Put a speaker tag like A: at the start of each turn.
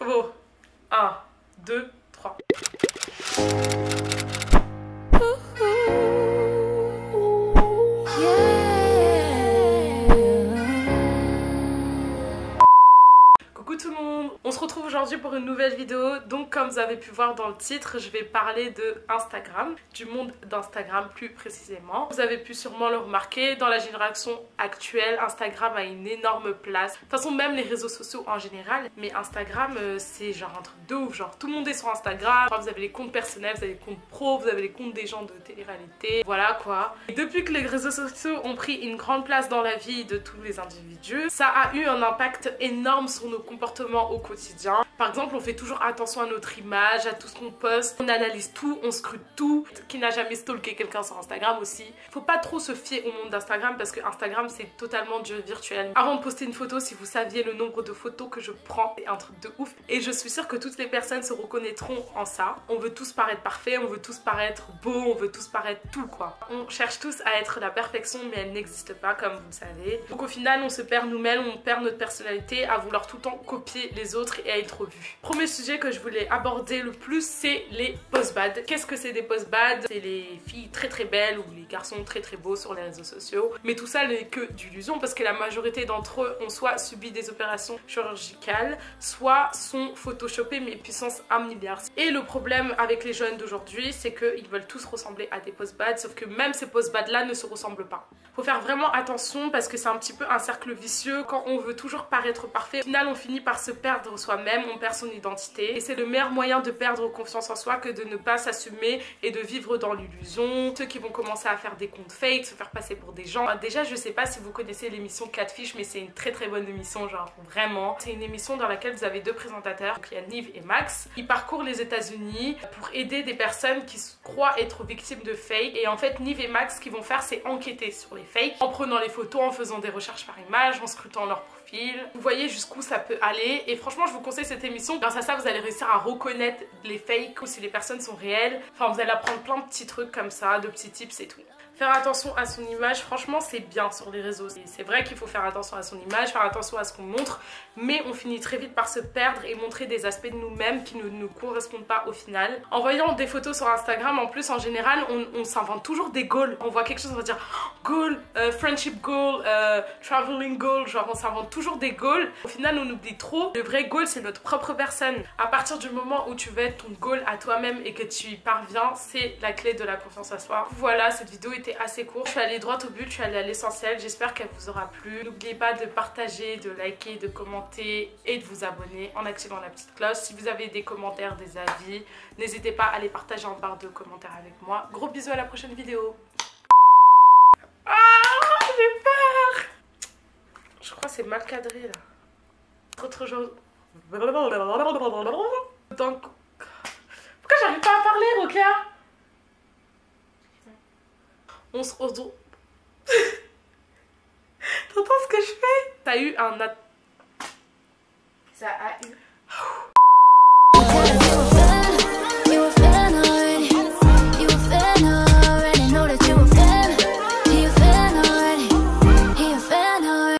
A: Bon, 1, 2, 3. Coucou tout le monde, on se retrouve aujourd'hui pour une nouvelle vidéo. Donc comme vous avez pu voir dans le titre, je vais parler de Instagram, du monde d'Instagram plus précisément. Vous avez pu sûrement le remarquer, dans la génération actuelle, Instagram a une énorme place. De toute façon, même les réseaux sociaux en général, mais Instagram c'est genre un truc de ouf, genre tout le monde est sur Instagram. Vous avez les comptes personnels, vous avez les comptes pro, vous avez les comptes des gens de télé-réalité, voilà quoi. Et depuis que les réseaux sociaux ont pris une grande place dans la vie de tous les individus, ça a eu un impact énorme sur nos comportements au quotidien. Par exemple, on fait toujours attention à notre image, à tout ce qu'on poste, on analyse tout, on scrute tout. Qui n'a jamais stalké quelqu'un sur Instagram aussi. Faut pas trop se fier au monde d'Instagram parce que Instagram c'est totalement du virtuel. Avant de poster une photo, si vous saviez le nombre de photos que je prends, c'est un truc de ouf. Et je suis sûre que toutes les personnes se reconnaîtront en ça. On veut tous paraître parfait, on veut tous paraître beau, on veut tous paraître tout quoi. On cherche tous à être la perfection mais elle n'existe pas comme vous le savez. Donc au final on se perd nous-mêmes, on perd notre personnalité à vouloir tout le temps copier les autres et à être vu. Premier sujet que je voulais aborder le plus, c'est les post-bad. Qu'est-ce que c'est des post-bad? C'est les filles très très belles ou les garçons très très beaux sur les réseaux sociaux. Mais tout ça n'est que d'illusion parce que la majorité d'entre eux ont soit subi des opérations chirurgicales, soit sont photoshopés mais puissance 1 milliard. Et le problème avec les jeunes d'aujourd'hui, c'est qu'ils veulent tous ressembler à des post-bad, sauf que même ces post-bad là ne se ressemblent pas. Faut faire vraiment attention parce que c'est un petit peu un cercle vicieux. Quand on veut toujours paraître parfait, au final on finit par se perdre soi-même, on perd son identité. Et c'est le meilleur moyen de perdre confiance en soi que de ne pas s'assumer et de vivre dans l'illusion. Ceux qui vont commencer à faire des comptes fake, se faire passer pour des gens. Déjà je sais pas si vous connaissez l'émission Catfish, mais c'est une très très bonne émission, genre vraiment. C'est une émission dans laquelle vous avez deux présentateurs, donc il y a Nive et Max. Ils parcourent les États-Unis pour aider des personnes qui croient être victimes de fake. Et en fait Nive et Max, ce qu'ils vont faire, c'est enquêter sur les fakes en prenant les photos, en faisant des recherches par image, en scrutant leur profil. Vous voyez jusqu'où ça peut aller et franchement je vous conseille cette émission. Grâce à ça vous allez réussir à reconnaître les fakes ou si les personnes sont réelles. Enfin vous allez apprendre plein de petits trucs comme ça, de petits tips et tout. Faire attention à son image, franchement c'est bien sur les réseaux. C'est vrai qu'il faut faire attention à son image, faire attention à ce qu'on montre, mais on finit très vite par se perdre et montrer des aspects de nous-mêmes qui ne nous correspondent pas au final. En voyant des photos sur Instagram, en plus en général, on s'invente toujours des goals. On voit quelque chose, on va dire oh, goal, friendship goal, traveling goal, genre on s'invente toujours des goals. Au final on oublie trop, le vrai goal c'est notre propre personne. À partir du moment où tu veux être ton goal à toi-même et que tu y parviens, c'est la clé de la confiance en soi. Voilà, cette vidéo était assez court, je suis allée droit au but, je suis allée à l'essentiel, j'espère qu'elle vous aura plu. N'oubliez pas de partager, de liker, de commenter et de vous abonner en activant la petite cloche. Si vous avez des commentaires, des avis, n'hésitez pas à les partager en barre de commentaires avec moi. Gros bisous, à la prochaine vidéo. Ah, j'ai peur. Je crois que c'est mal cadré là. Autre chose. Donc... Pourquoi j'arrive pas à parler, Rokia? On se retrouve. T'entends ce que je fais? T'as eu un...
B: Ça a eu